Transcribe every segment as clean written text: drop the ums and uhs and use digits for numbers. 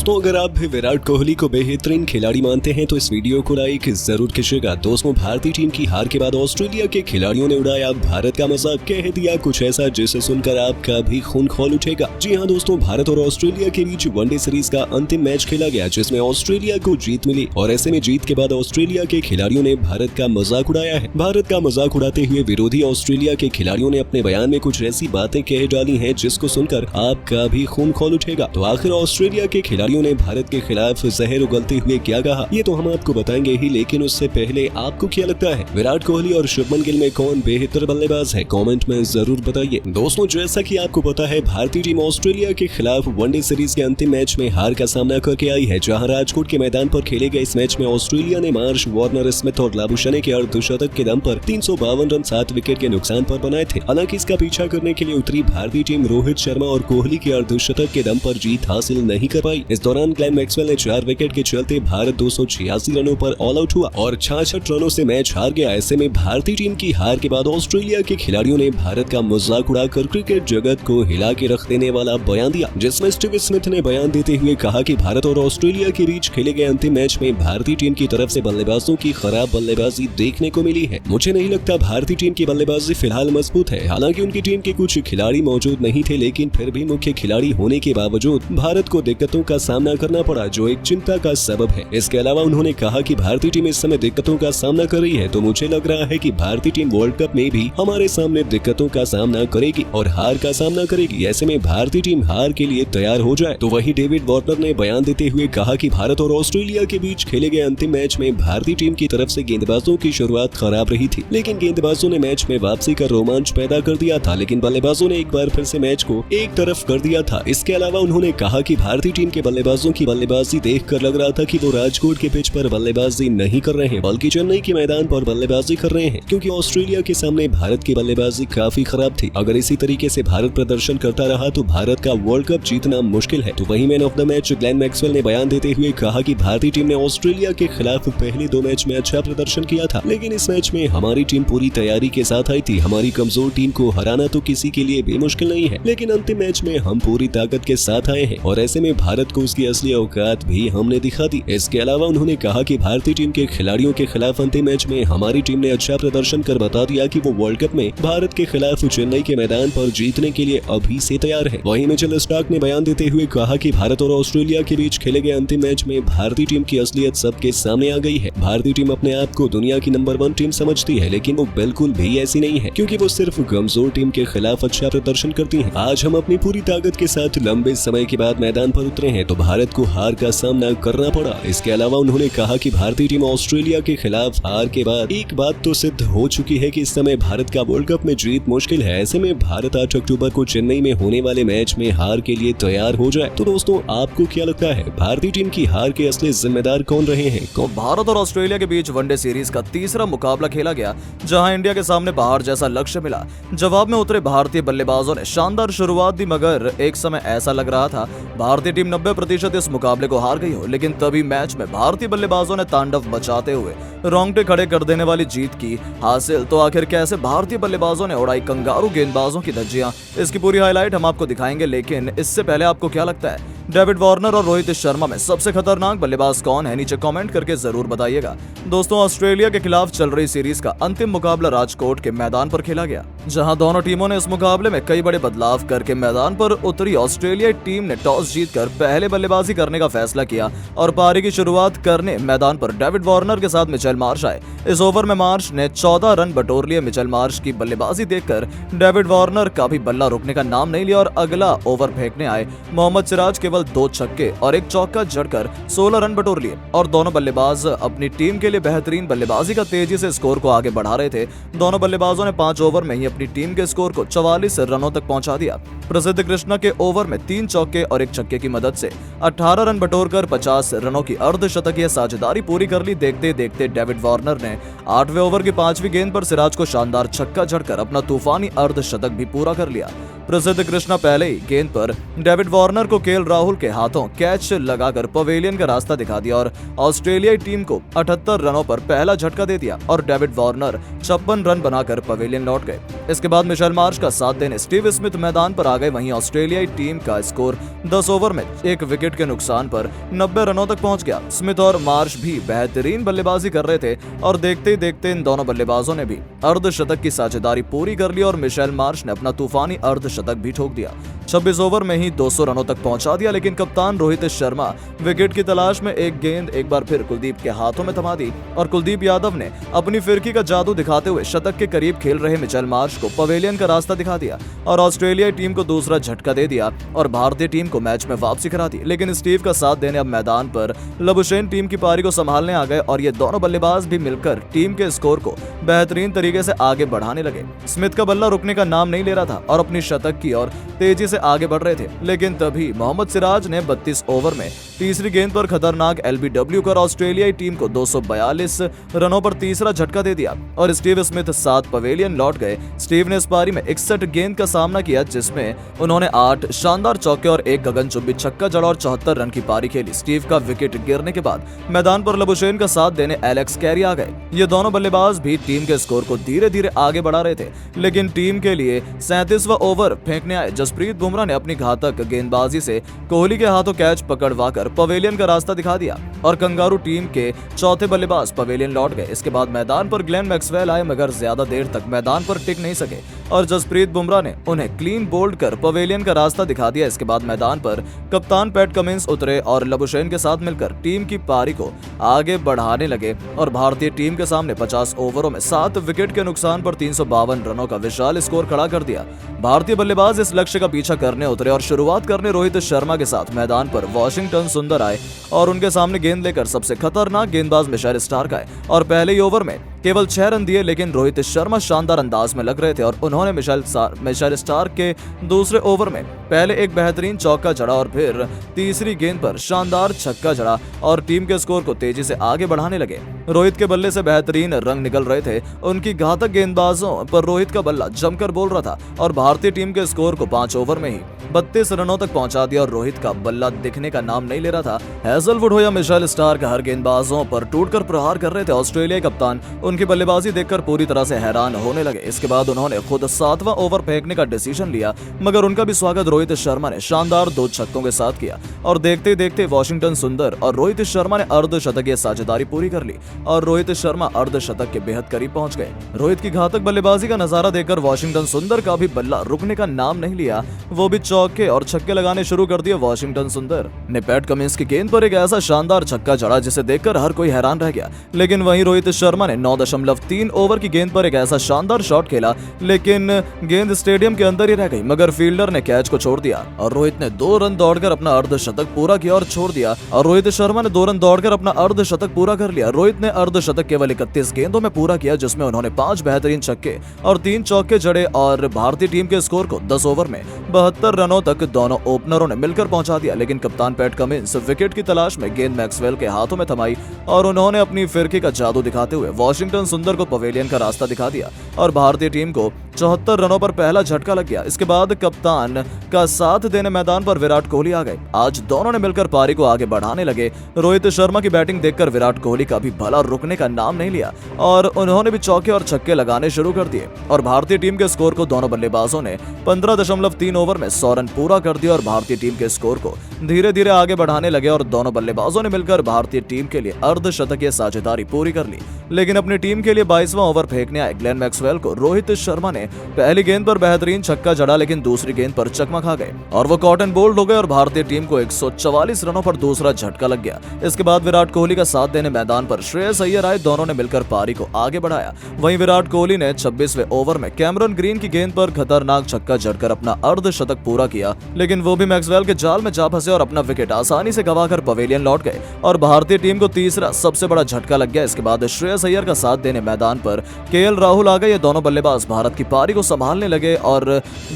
दोस्तों, अगर आप भी विराट कोहली को बेहतरीन खिलाड़ी मानते हैं तो इस वीडियो को लाइक जरूर कीजिएगा। दोस्तों, भारतीय टीम की हार के बाद ऑस्ट्रेलिया के खिलाड़ियों ने उड़ाया भारत का मजाक, कह दिया कुछ ऐसा जिसे सुनकर आपका भी खून खौल उठेगा। जी हां दोस्तों, भारत और ऑस्ट्रेलिया के बीच वनडे सीरीज का अंतिम मैच खेला गया जिसमें ऑस्ट्रेलिया को जीत मिली और ऐसे में जीत के बाद ऑस्ट्रेलिया के खिलाड़ियों ने भारत का मजाक उड़ाया है। भारत का मजाक उड़ाते हुए विरोधी ऑस्ट्रेलिया के खिलाड़ियों ने अपने बयान में कुछ ऐसी बातें कह डाली हैं जिसको सुनकर आपका भी खून खौल उठेगा। तो आखिर ऑस्ट्रेलिया के खिलाड़ियों ने भारत के खिलाफ जहर उगलते हुए क्या कहा, ये तो हम आपको बताएंगे ही, लेकिन उससे पहले आपको क्या लगता है विराट कोहली और शुभमन गिल में कौन बेहतर बल्लेबाज है, कमेंट में जरूर बताइए। दोस्तों, जैसा कि आपको पता है, भारतीय टीम ऑस्ट्रेलिया के खिलाफ वनडे सीरीज के अंतिम मैच में हार का सामना करके आई है, जहां राजकोट के मैदान पर खेले गए इस मैच में ऑस्ट्रेलिया ने मार्श, वार्नर, स्मिथ और लाबुशने के अर्धशतक के दम पर 352 रन 7 विकेट के नुकसान पर बनाए थे। हालांकि इसका पीछा करने के लिए उतरी भारतीय टीम रोहित शर्मा और कोहली के अर्धशतक के दम पर जीत हासिल नहीं कर पाई। इस दौरान ग्लेन मैक्सवेल ने 4 विकेट के चलते भारत 286 रनों पर ऑल आउट हुआ और 66 रनों से मैच हार गया। ऐसे में भारतीय टीम की हार के बाद ऑस्ट्रेलिया के खिलाड़ियों ने भारत का मजाक उड़ाकर क्रिकेट जगत को हिला के रख देने वाला बयान दिया, जिसमें स्टीव स्मिथ ने बयान देते हुए कहा कि भारत और ऑस्ट्रेलिया के बीच खेले गए अंतिम मैच में भारतीय टीम की तरफ से बल्लेबाजों की खराब बल्लेबाजी देखने को मिली है। मुझे नहीं लगता भारतीय टीम की बल्लेबाजी फिलहाल मजबूत है। हालांकि उनकी टीम के कुछ खिलाड़ी मौजूद नहीं थे, लेकिन फिर भी मुख्य खिलाड़ी होने के बावजूद भारत को दिक्कतों का सामना करना पड़ा, जो एक चिंता का सबब है। इसके अलावा उन्होंने कहा कि भारतीय टीम इस समय दिक्कतों का सामना कर रही है, तो मुझे लग रहा है कि भारतीय टीम वर्ल्ड कप में भी हमारे सामने दिक्कतों का सामना करेगी और हार का सामना करेगी। ऐसे में भारतीय टीम हार के लिए तैयार हो जाए। तो वहीं डेविड वार्नर ने बयान देते हुए कहा कि भारत और ऑस्ट्रेलिया के बीच खेले गए अंतिम मैच में भारतीय टीम की तरफ से गेंदबाजों की शुरुआत खराब रही थी, लेकिन गेंदबाजों ने मैच में वापसी का रोमांच पैदा कर दिया था, लेकिन बल्लेबाजों ने एक बार फिर से मैच को एक तरफ कर दिया था। इसके अलावा उन्होंने कहा कि भारतीय टीम के बल्लेबाजों की बल्लेबाजी देखकर लग रहा था कि वो राजकोट के पिच पर बल्लेबाजी नहीं कर रहे हैं, बल्कि चेन्नई के मैदान पर बल्लेबाजी कर रहे हैं, क्योंकि ऑस्ट्रेलिया के सामने भारत की बल्लेबाजी काफी खराब थी। अगर इसी तरीके से भारत प्रदर्शन करता रहा तो भारत का वर्ल्ड कप जीतना मुश्किल है। तो वहीं man of the match Glenn Maxwell ने बयान देते हुए कहा कि भारतीय टीम ने ऑस्ट्रेलिया के खिलाफ पहले 2 मैच में अच्छा प्रदर्शन किया था, लेकिन इस मैच में हमारी टीम पूरी तैयारी के साथ आई थी। हमारी कमजोर टीम को हराना तो किसी के लिए भी मुश्किल नहीं है, लेकिन अंतिम मैच में हम पूरी ताकत के साथ आए हैं और ऐसे में भारत को उसकी असली औकात भी हमने दिखा दी। इसके अलावा उन्होंने कहा कि भारतीय टीम के खिलाड़ियों के खिलाफ अंतिम मैच में हमारी टीम ने अच्छा प्रदर्शन कर बता दिया कि वो वर्ल्ड कप में भारत के खिलाफ चेन्नई के मैदान पर जीतने के लिए अभी से तैयार है। वहीं मिचेल स्टार्क ने बयान देते हुए कहा कि भारत और ऑस्ट्रेलिया के बीच खेले गए अंतिम मैच में भारतीय टीम की असलियत सबके सामने आ गई है। भारतीय टीम अपने आप को दुनिया की नंबर 1 टीम समझती है, लेकिन वो बिल्कुल भी ऐसी नहीं है, क्योंकि वो सिर्फ कमजोर टीम के खिलाफ अच्छा प्रदर्शन करती है। आज हम अपनी पूरी ताकत के साथ लंबे समय के बाद मैदान पर उतरे हैं, तो भारत को हार का सामना करना पड़ा। इसके अलावा उन्होंने कहा कि भारतीय टीम ऑस्ट्रेलिया के खिलाफ हार के बाद एक बात तो सिद्ध हो चुकी है कि इस समय भारत का वर्ल्ड कप में जीत मुश्किल है। ऐसे में भारत 8 अक्टूबर को चेन्नई में होने वाले मैच में हार के लिए तैयार हो जाए। तो दोस्तों, आपको क्या लगता है भारतीय टीम की हार के असली जिम्मेदार कौन रहे हैं? भारत और ऑस्ट्रेलिया के बीच वनडे सीरीज का तीसरा मुकाबला खेला गया, जहां इंडिया के सामने बाहर जैसा लक्ष्य मिला। जवाब में उतरे भारतीय बल्लेबाजों ने शानदार शुरुआत दी, मगर एक समय ऐसा लग रहा था भारतीय टीम 90% इस मुकाबले को हार गई हो, लेकिन तभी मैच में भारतीय बल्लेबाजों ने तांडव मचाते हुए रोंगटे खड़े कर देने वाली जीत की हासिल। तो आखिर कैसे भारतीय बल्लेबाजों ने उड़ाई कंगारू गेंदबाजों की धज्जियां, इसकी पूरी हाईलाइट हम आपको दिखाएंगे, लेकिन इससे पहले आपको क्या लगता है डेविड वार्नर और रोहित शर्मा में सबसे खतरनाक बल्लेबाज कौन है? नीचे कमेंट करके जरूर बताइएगा। दोस्तों, ऑस्ट्रेलिया के खिलाफ चल रही सीरीज का अंतिम मुकाबला राजकोट के मैदान पर खेला गया, जहां दोनों टीमों ने इस मुकाबले में कई बड़े बदलाव करके मैदान पर उतरी। ऑस्ट्रेलियाई टीम ने टॉस जीतकर पहले बल्लेबाजी करने का फैसला किया और पारी की शुरुआत करने मैदान पर डेविड वार्नर के साथ मिचेल मार्श आए। इस ओवर में मार्श ने 14 रन बटोर लिए। मिचेल मार्श की बल्लेबाजी देखकर डेविड वार्नर का भी बल्ला रुकने का नाम नहीं लिया और अगला ओवर फेंकने आए मोहम्मद सिराज केवल 2 छक्के और 1 चौका जड़कर 16 रन बटोर लिए और दोनों बल्लेबाज अपनी टीम के लिए बेहतरीन बल्लेबाजी का तेजी से स्कोर को आगे बढ़ा रहे थे। दोनों बल्लेबाजों ने 5 ओवर में ही अपनी टीम के स्कोर को 44 रनों तक पहुंचा दिया। प्रसिद्ध कृष्णा के ओवर में 3 चौके और 1 छक्के की मदद से 18 रन बटोरकर 50 रनों की अर्धशतकीय साझेदारी पूरी कर ली। देखते देखते डेविड वार्नर ने 8वें ओवर की 5वीं गेंद पर सिराज को शानदार छक्का जड़कर अपना तूफानी अर्धशतक भी पूरा कर लिया। प्रसिद्ध कृष्णा पहले ही गेंद पर डेविड वार्नर को केएल राहुल के हाथों कैच लगाकर पवेलियन का रास्ता दिखा दिया और ऑस्ट्रेलियाई टीम को 78 रनों पर पहला झटका दे दिया और डेविड वार्नर 56 रन बनाकर पवेलियन लौट गए। इसके बाद मिशेल मार्श का साथ देने स्टीव स्मिथ मैदान पर आ गए। वहीं ऑस्ट्रेलियाई टीम का स्कोर 10 ओवर में 1 विकेट के नुकसान पर 90 रनों तक पहुंच गया। स्मिथ और मार्श भी बेहतरीन बल्लेबाजी कर रहे थे और देखते ही देखते इन दोनों बल्लेबाजों ने भी अर्धशतक की साझेदारी पूरी कर ली और मिशेल मार्श ने अपना तूफानी अर्धशतक भी ठोक दिया। 26 ओवर में ही 200 रनों तक पहुंचा दिया, लेकिन कप्तान रोहित शर्मा विकेट की तलाश में एक गेंद एक बार फिर कुलदीप के हाथों में थमा दी और कुलदीप यादव ने अपनी फिरकी का जादू दिखाते हुए शतक के करीब खेल रहे मिचेल मार्श को पवेलियन का रास्ता दिखा दिया और ऑस्ट्रेलियाई टीम को दूसरा झटका दे दिया और भारतीय टीम को मैच में वापसी करा दी। लेकिन स्टीव का साथ देने अब मैदान पर लबुशेन टीम की पारी को संभालने आ गए और ये दोनों बल्लेबाज भी मिलकर टीम के स्कोर को बेहतरीन तरीके से आगे बढ़ाने लगे। स्मिथ का बल्ला रुकने का नाम नहीं ले रहा था और अपनी शतक की ओर तेजी से आगे बढ़ रहे थे, लेकिन तभी मोहम्मद सिराज ने 32 ओवर में तीसरी गेंद पर खतरनाक एलबीडब्ल्यू कर ऑस्ट्रेलियाई टीम को 242 रनों पर तीसरा झटका दे दिया और स्टीव स्मिथ साथ पवेलियन लौट गए। स्टीव ने इस पारी में 61 गेंद का सामना किया, जिसमें उन्होंने 8 शानदार चौके और 1 गगनचुंबी छक्का जड़ा और 74 रन की पारी खेली। स्टीव का विकेट गिरने के बाद मैदान पर लबुशेन का साथ देने एलेक्स कैरी आ गए। ये दोनों बल्लेबाज भी टीम के स्कोर को धीरे धीरे आगे बढ़ा रहे थे, लेकिन टीम के लिए 37वां ओवर फेंकने आए जसप्रीत बुमराह ने अपनी घातक गेंदबाजी से कोहली के हाथों कैच पकड़वाकर पवेलियन का रास्ता दिखा दिया और कंगारू टीम के चौथे बल्लेबाज पवेलियन लौट गए। इसके बाद मैदान पर ग्लेन मैक्सवेल आए, मगर ज्यादा देर तक मैदान पर टिक नहीं सके और जसप्रीत बुमराह ने उन्हें क्लीन बोल्ड कर पवेलियन का रास्ता दिखा दिया। इसके बाद मैदान पर कप्तान पैट कमिंस उतरे और लबुशेन के साथ मिलकर टीम की पारी को आगे बढ़ाने लगे और भारतीय टीम के सामने 50 ओवरों में 7 विकेट के नुकसान पर 352 रनों का विशाल स्कोर खड़ा कर दिया। भारतीय बल्लेबाज इस लक्ष्य का पीछा करने उतरे और शुरुआत करने रोहित शर्मा के साथ मैदान पर वॉशिंगटन सुंदर आए और उनके सामने गेंद लेकर सबसे खतरनाक गेंदबाज मिचेल स्टार्क आए और पहले ही ओवर में केवल 6 रन दिए, लेकिन रोहित शर्मा शानदार अंदाज में लग रहे थे और उन्होंने मिचेल स्टार्क के दूसरे ओवर में पहले एक बेहतरीन चौका जड़ा और फिर तीसरी गेंद पर शानदार छक्का जड़ा और टीम के स्कोर को तेजी से आगे बढ़ाने लगे। रोहित के बल्ले से बेहतरीन रंग निकल रहे थे, उनकी घातक गेंदबाजों पर रोहित का बल्ला जमकर बोल रहा था और भारतीय टीम के स्कोर को 5 ओवर में ही 32 रनों तक पहुंचा दिया और रोहित का बल्ला दिखने का नाम नहीं ले रहा था। हैजलवुड हो या मिचेल स्टार्क, हर गेंदबाजों पर टूटकर प्रहार कर रहे थे। ऑस्ट्रेलिया कप्तान उनकी बल्लेबाजी देखकर पूरी तरह से हैरान होने लगे। इसके बाद उन्होंने खुद 7वां ओवर फेंकने का डिसीजन लिया, मगर उनका भी स्वागत रोहित शर्मा ने शानदार 2 छक्कों के साथ किया और देखते ही देखते वॉशिंगटन सुंदर और रोहित शर्मा ने अर्धशतकीय साझेदारी पूरी कर ली और रोहित शर्मा अर्धशतक के बेहद करीब पहुंच गए। रोहित की घातक बल्लेबाजी का नजारा देखकर वॉशिंगटन सुंदर का भी बल्ला रुकने का नाम नहीं लिया, वो भी चौके और छक्के लगाने शुरू कर दिए। वॉशिंगटन सुंदर ने पैट कमिंस की गेंद पर एक ऐसा शानदार छक्का जड़ा जिसे देखकर हर कोई हैरान रह गया, लेकिन वहीं रोहित शर्मा ने 9.3 ओवर की गेंद पर एक ऐसा शानदार शॉट खेला, लेकिन गेंद स्टेडियम के अंदर ही रह गई, मगर फील्डर ने कैच को छोड़ दिया और रोहित ने 2 रन दौड़कर अपना अर्धशतक पूरा किया और छोड़ दिया और रोहित शर्मा ने 2 रन दौड़कर अपना अर्धशतक पूरा कर लिया। रोहित ने अर्धशतक केवल 31 गेंदों में पूरा किया, जिसमें उन्होंने 5 बेहतरीन छक्के और 3 चौके जड़े और भारतीय टीम के स्कोर को 10 ओवर में 72 रनों तक दोनों ओपनरों ने मिलकर पहुंचा दिया। लेकिन कप्तान पैट कमिंस विकेट की तलाश में गेंद मैक्सवेल के हाथों में थमाई और उन्होंने अपनी फिरकी का जादू दिखाते हुए वॉशिंगटन सुंदर को पवेलियन का रास्ता दिखा दिया और भारतीय टीम को 74 रनों पर पहला झटका लग गया। इसके बाद कप्तान का साथ देने मैदान पर विराट कोहली आ गए। आज दोनों ने मिलकर पारी को आगे बढ़ाने लगे। रोहित शर्मा की बैटिंग देखकर विराट कोहली का भी भला रुकने का नाम नहीं लिया और उन्होंने भी चौके और छक्के लगाने शुरू कर दिए और भारतीय टीम के स्कोर को दोनों बल्लेबाजों ने 15.3 ओवर में 100 रन पूरा कर दिया और भारतीय टीम के स्कोर को धीरे धीरे आगे बढ़ाने लगे और दोनों बल्लेबाजों ने मिलकर भारतीय टीम के लिए अर्धशतकीय साझेदारी पूरी कर ली। लेकिन अपनी टीम के लिए 22वां ओवर फेंकने आए ग्लेन मैक्सवेल को रोहित शर्मा ने पहली गेंद पर बेहतरीन छक्का जड़ा, लेकिन दूसरी गेंद पर चकमा खा गए और वो कॉटन बोल्ड हो गए और भारतीय टीम को 144 रनों पर दूसरा झटका लग गया। इसके बाद विराट कोहली का साथ देने मैदान पर श्रेयस अय्यर आए। दोनों ने मिलकर पारी को आगे बढ़ाया। वहीं विराट कोहली ने 26वें ओवर में कैमरन ग्रीन की गेंद पर खतरनाक छक्का जड़कर अपना अर्धशतक पूरा किया, लेकिन वो भी मैक्सवेल के जाल में जा फंसे और अपना विकेट आसानी से गंवाकर पवेलियन लौट गए और भारतीय टीम को तीसरा सबसे बड़ा झटका लग गया। इसके बाद श्रेयस अय्यर का साथ देने मैदान पर केएल राहुल आ गए। ये दोनों बल्लेबाज भारत की पारी को संभालने लगे और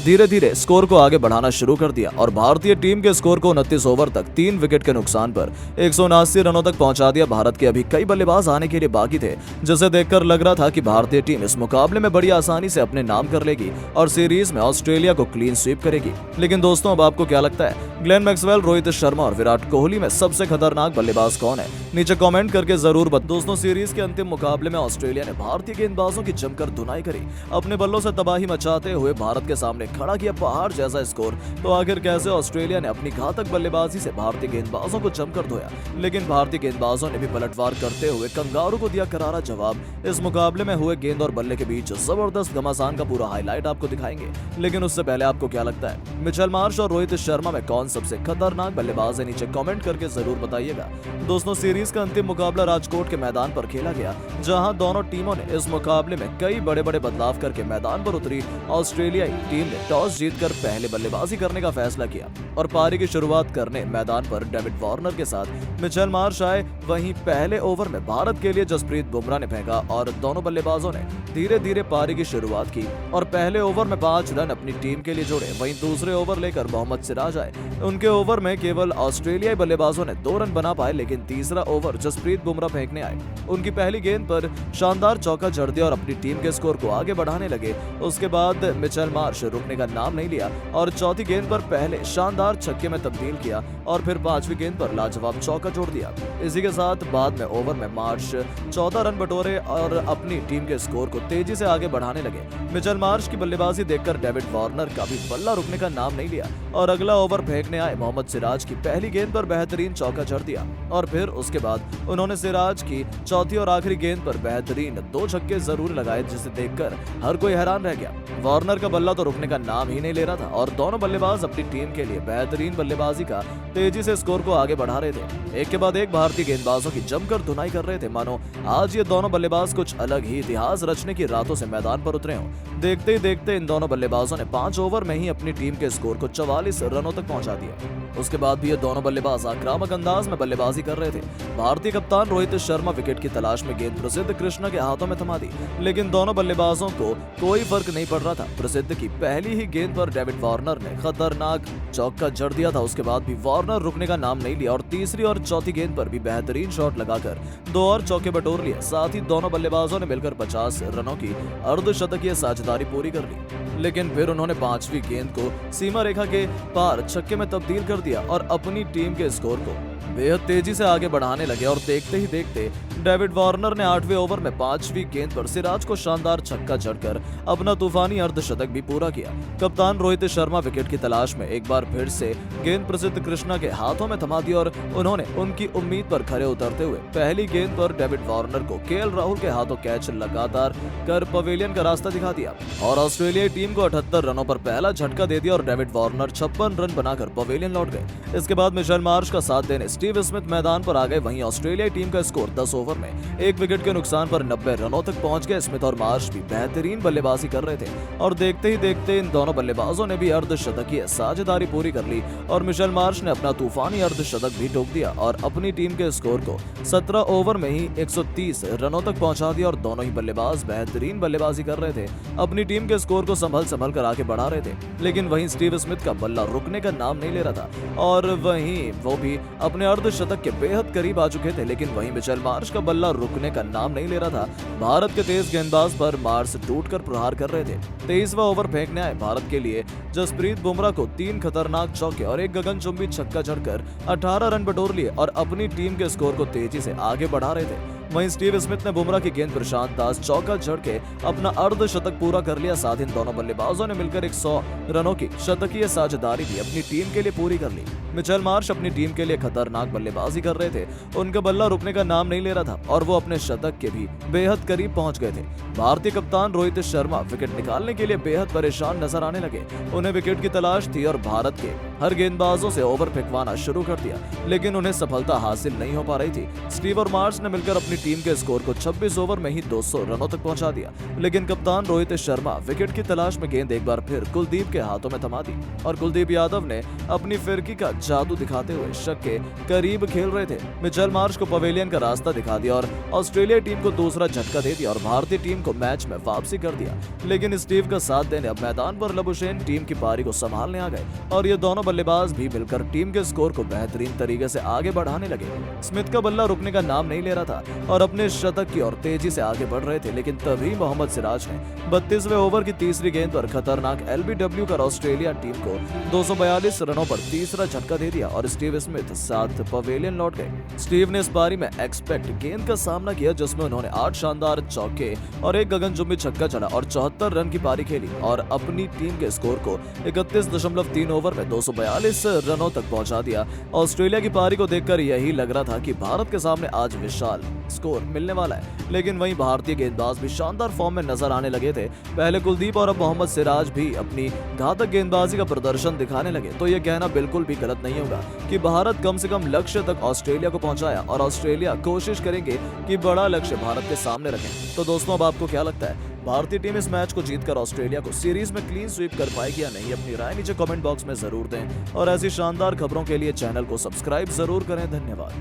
धीरे धीरे स्कोर को आगे बढ़ाना शुरू कर दिया और भारतीय टीम के स्कोर को 29 ओवर तक 3 विकेट के नुकसान पर 179 रनों तक पहुंचा दिया। भारत के अभी कई बल्लेबाज आने के लिए बाकी थे, जिसे देखकर लग रहा था कि भारतीय टीम इस मुकाबले में बड़ी आसानी से अपने नाम कर लेगी और सीरीज में ऑस्ट्रेलिया को क्लीन स्वीप करेगी। लेकिन दोस्तों, अब आपको क्या लगता है, ग्लेन मैक्सवेल, रोहित शर्मा और विराट कोहली में सबसे खतरनाक बल्लेबाज कौन है? नीचे कमेंट करके जरूर बता। दोस्तों, सीरीज के अंतिम मुकाबले में ऑस्ट्रेलिया ने भारतीय गेंदबाजों की जमकर धुनाई करी। अपने बल्लों से तबाही मचाते हुए भारत के सामने खड़ा किया पहाड़ जैसा स्कोर। तो आखिर कैसे ऑस्ट्रेलिया ने अपनी घातक बल्लेबाजी से भारतीय गेंदबाजों को जमकर धोया, लेकिन भारतीय गेंदबाजों ने भी पलटवार करते हुए कंगारू को दिया करारा जवाब। इस मुकाबले में हुए गेंद और बल्ले के बीच जबरदस्त घमासान का पूरा हाईलाइट आपको दिखाएंगे, लेकिन उससे पहले आपको क्या लगता है, मिचेल मार्श और रोहित शर्मा में कौन सबसे खतरनाक बल्लेबाज है? नीचे कमेंट करके जरूर बताइएगा। दोस्तों, सीरीज का अंतिम मुकाबला राजकोट के मैदान पर खेला गया, जहां दोनों टीमों ने इस मुकाबले में कई बड़े बड़े बदलाव करके मैदान पर उतरी। ऑस्ट्रेलियाई टीम ने टॉस जीतकर पहले बल्लेबाजी करने का फैसला किया और पारी की शुरुआत करने मैदान पर डेविड वार्नर के साथ मिचेल मार्श आए। वहीं पहले ओवर में भारत के लिए जसप्रीत बुमराह ने फेंका और दोनों बल्लेबाजों ने धीरे धीरे पारी की शुरुआत की और पहले ओवर में 5 रन अपनी टीम के लिए जोड़े। वहीं दूसरे ओवर लेकर मोहम्मद सिराज आए। उनके ओवर में केवल ऑस्ट्रेलियाई बल्लेबाजों ने 2 रन बना पाए, लेकिन तीसरा ओवर जसप्रीत बुमराह फेंकने आए। उनकी पहली गेंद पर शानदार चौका जड़ दिया और अपनी टीम के स्कोर को आगे बढ़ाने लगे। उसके बाद मिचेल मार्श रुकने का नाम नहीं लिया और चौथी गेंद पर पहले शानदार छक्के में तब्दील किया और फिर 5वीं गेंद पर लाजवाब चौका जोड़ दिया। इसी के साथ बाद में ओवर में मार्श 14 रन बटोरे और अपनी टीम के स्कोर को तेजी से आगे बढ़ाने लगे। मिचेल मार्श की बल्लेबाजी देखकर डेविड वार्नर का भी बल्ला रुकने का नाम नहीं लिया और अगला ओवर फेंकने आए मोहम्मद सिराज की पहली गेंद पर बेहतरीन चौका जड़ दिया और फिर उसके बाद उन्होंने सिराज की चौथी और आखिरी गेंद पर बेहतरीन 2 छक्के जरूर लगाए, जिसे देखकर हर कोई हैरान रह गया। वार्नर का बल्ला तो रुकने का नाम ही नहीं ले रहा था और दोनों बल्लेबाज अपनी टीम के लिए बेहतरीन बल्लेबाजी का तेजी से स्कोर को आगे बढ़ा रहे थे। एक के बाद एक भारतीय गेंदबाजों की जमकर धुनाई कर रहे थे, मानो आज ये दोनों बल्लेबाज कुछ अलग ही इतिहास रचने की रातों से मैदान पर उतरे हों। देखते ही देखते इन दोनों बल्लेबाजों ने 5 ओवर में ही अपनी टीम के स्कोर को 44 रनों तक पहुंचा दिया। उसके बाद भी ये दोनों बल्लेबाज आक्रामक अंदाज में बल्लेबाजी कर रहे थे। भारतीय कप्तान रोहित शर्मा विकेट की तलाश में गेंद प्रसिद्ध कृष्णा के हाथों में थमा दी, लेकिन दोनों बल्लेबाजों को कोई फर्क नहीं पड़ रहा था। प्रसिद्ध की पहली ही गेंद पर डेविड वार्नर ने खतरनाक चौका जड़ दिया था। उसके बाद भी वार्नर रुकने का नाम नहीं लिया और तीसरी और चौथी गेंद पर भी बेहतरीन शॉट लगाकर 2 और चौके बटोर लिए। साथ ही दोनों बल्लेबाजों ने मिलकर 50 रनों की अर्धशतकीय साझेदारी पूरी कर ली, लेकिन फिर उन्होंने 5वीं गेंद को सीमा रेखा के पार छक्के में तब्दील कर दिया और अपनी टीम के स्कोर को बेहद तेजी से आगे बढ़ाने लगे और देखते ही देखते डेविड वार्नर ने 8वें ओवर में 5वीं गेंद पर सिराज को शानदार छक्का जड़कर अपना तूफानी अर्धशतक भी पूरा किया। कप्तान रोहित शर्मा विकेट की तलाश में एक बार फिर से गेंद प्रसिद्ध कृष्णा के हाथों में थमा दी और उन्होंने उनकी उम्मीद पर खरे उतरते हुए पहली गेंद पर डेविड वार्नर को केएल राहुल के हाथों कैच लगातार कर पवेलियन का रास्ता दिखा दिया और ऑस्ट्रेलियाई टीम को 78 रनों पर पहला झटका दे दिया और डेविड वार्नर 56 रन बनाकर पवेलियन लौट गए। इसके बाद मिचेल मार्श का साथ देने स्टीव स्मिथ मैदान पर आ गए। वहीं ऑस्ट्रेलियाई टीम का स्कोर 10 ओवर में 1 विकेट के नुकसान पर 90 रनों तक पहुंच गए। स्मिथ और मार्श भी बेहतरीन बल्लेबाजी कर रहे थे और देखते ही देखते इन दोनों बल्लेबाजों ने भी अर्धशतकीय साझेदारी पूरी कर ली और मिचेल मार्श ने अपना तूफानी अर्धशतक भी ठोक दिया और अपनी टीम के स्कोर को 17 ओवर में ही 130 रनों तक पहुंचा दिया और दोनों ही बल्लेबाज बेहतरीन बल्लेबाजी कर रहे थे, अपनी टीम के स्कोर को संभल कर आगे बढ़ा रहे थे। लेकिन वहीं स्टीव स्मिथ का बल्ला रुकने का नाम नहीं ले रहा था और वहीं वो भी अपने अर्धशतक के बेहद करीब आ चुके थे, लेकिन वहीं मिचेल मार्श का बल्ला रुकने का नाम नहीं ले रहा था। भारत के तेज गेंदबाज पर मार्श टूटकर प्रहार कर रहे थे। 23वां ओवर फेंकने आए भारत के लिए जसप्रीत बुमराह को 3 खतरनाक चौके और 1 गगनचुंबी छक्का जड़कर 18 रन बटोर लिए और अपनी टीम के स्कोर को तेजी से आगे बढ़ा रहे थे। वहीं स्टीव स्मिथ ने बुमराह की गेंद पर शानदार चौका जड़ के अपना अर्धशतक पूरा कर लिया। साथ ही इन दोनों बल्लेबाजों ने मिलकर 100 रनों की शतकीय साझेदारी भी अपनी टीम के लिए पूरी कर ली। मिचेल मार्श अपनी टीम के लिए खतरनाक बल्लेबाजी कर रहे थे, उनका बल्ला रुकने का नाम नहीं ले रहा था और वो अपने शतक के भी बेहद करीब पहुंच गए थे। भारतीय कप्तान रोहित शर्मा विकेट निकालने के लिए बेहद परेशान नजर आने लगे। उन्हें विकेट की तलाश थी और भारत के हर गेंदबाजों से ओवर फेंकवाना शुरू कर दिया, लेकिन उन्हें सफलता हासिल नहीं हो पा रही थी। स्टीव और मार्श ने मिलकर अपनी टीम के स्कोर को 26 ओवर में ही 200 रनों तक पहुंचा दिया, लेकिन कप्तान रोहित शर्मा विकेट की तलाश में गेंद एक बार फिर कुलदीप के हाथों में थमा दी और कुलदीप यादव ने अपनी फिरकी का जादू दिखाते हुए शक के करीब खेल रहे थे। मिचेल मार्श को पवेलियन का रास्ता दिखा दिया और ऑस्ट्रेलिया टीम को दूसरा झटका दे दिया और भारतीय टीम को मैच में वापसी कर दिया। लेकिन स्टीव का साथ देने अब मैदान पर लबुशेन टीम की पारी को संभालने आ गए और ये दोनों बल्लेबाज भी मिलकर टीम के स्कोर को बेहतरीन तरीके से आगे बढ़ाने लगे। स्मिथ का बल्ला रुकने का नाम नहीं ले रहा था और अपने शतक की ओर तेजी से आगे बढ़ रहे थे, लेकिन तभी मोहम्मद सिराज ने 32वें ओवर की तीसरी गेंद पर खतरनाक एलबीडब्ल्यू कर ऑस्ट्रेलिया टीम को 242 रनों पर तीसरा झटका दे दिया और स्टीव स्मिथ साथ पवेलियन लौट गए। स्टीव ने इस पारी में एक्सपेक्ट गेंद का सामना किया, जिसमें उन्होंने 8 शानदार चौके और एक गगनचुंबी छक्का चला और 74 रन की पारी खेली और अपनी टीम के स्कोर को 31.3 ओवर में 242 रनों तक पहुंचा दिया। ऑस्ट्रेलिया की पारी को देखकर यही लग रहा था कि भारत के सामने आज विशाल स्कोर मिलने वाला है, लेकिन वहीं भारतीय गेंदबाज भी शानदार फॉर्म में नजर आने लगे थे। पहले कुलदीप और अब मोहम्मद सिराज भी अपनी घातक गेंदबाजी का प्रदर्शन दिखाने लगे, तो यह कहना बिल्कुल भी गलत नहीं होगा कि भारत कम से कम लक्ष्य तक ऑस्ट्रेलिया को पहुंचाया और ऑस्ट्रेलिया कोशिश करेंगे कि बड़ा लक्ष्य भारत के सामने रखें। तो दोस्तों, अब आपको क्या लगता है, भारतीय टीम इस मैच को जीतकर ऑस्ट्रेलिया को सीरीज में क्लीन स्वीप कर पाएगी या नहीं? अपनी राय नीचे कमेंट बॉक्स में जरूर दें और ऐसी शानदार खबरों के लिए चैनल को सब्सक्राइब जरूर करें। धन्यवाद।